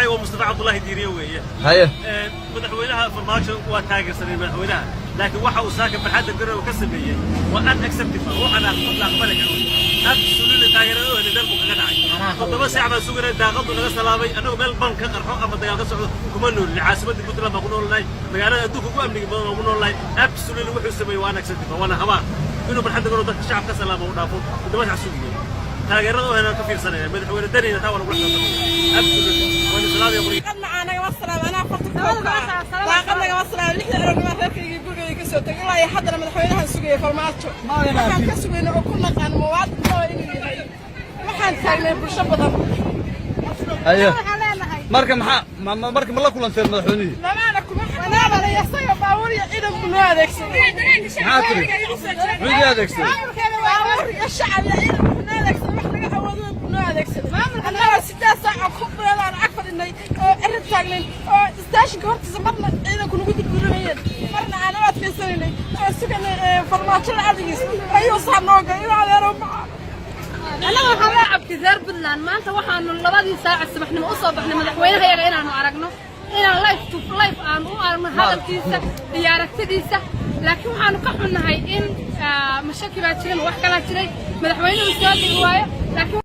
ومصطفى عبد الله ديريه وياه هيا مدحوينها فرماجه وتاجر سنين مدحوينها لكن waxa uu saaka barxada garow ka sameeyay waa an acceptable waxana aqbalay absolutely taageeradooda dalku kaga dhacay todoba saac baan sugnay daaqadu naga salaamay anagu meel ban ka qarxo ama dagaal ka socdo kuma nool caasimada Puntland ma ku noolnahay magaalada adduunka ugu amniga badan ugu noolnahay absolutely wuxuu sameeyay waa an acceptable wana haba inuu barxada garow dadka shacabka salaamo u dhaafo todoba saac sugnay taageeradooda ka fiirsanaya madaxweyne daniina taa wala ku xaqo absolutely wala salaam ya qori أنا وصل أنا فتك أنا وصل لحد أنا ما ركي يقول لي كسر تقول لي حد أنا مدحوينها السوقية فرماتشو ما كان كسوقينا وكنا كان مواد ما كان ثاني بالشباب أيوه مركب الله كلنا نصير مدحوني لا أنا كم أنا يصير باوري إذا كنا هذاك حاضر عيد هذاك باوري الشعب إذا كنا هذاك إحنا عوضنا كنا هذاك أنا 6 ساعة كبر أنا أكثر إني أرد تاجلين استاشك هرت زمرنا إذا كنا قد يقولون مرنا أنا ما تفسرني سكن فرماتشو العاديس أيوة صار نوقع أيوة على ربع أنا waxaan abtizaar Puntland maanta waxaanu labadii saac subaxnimo u soo baxnay madaxweynaha yaga inaanu aragno inaan live to live aan u aragno hadalkiisa iyo aragtidiisa laakiin waxaanu ka xunnahay in mashaki baa jirin wax kala jiray madaxweynuhu soo dhigi waayo laakiin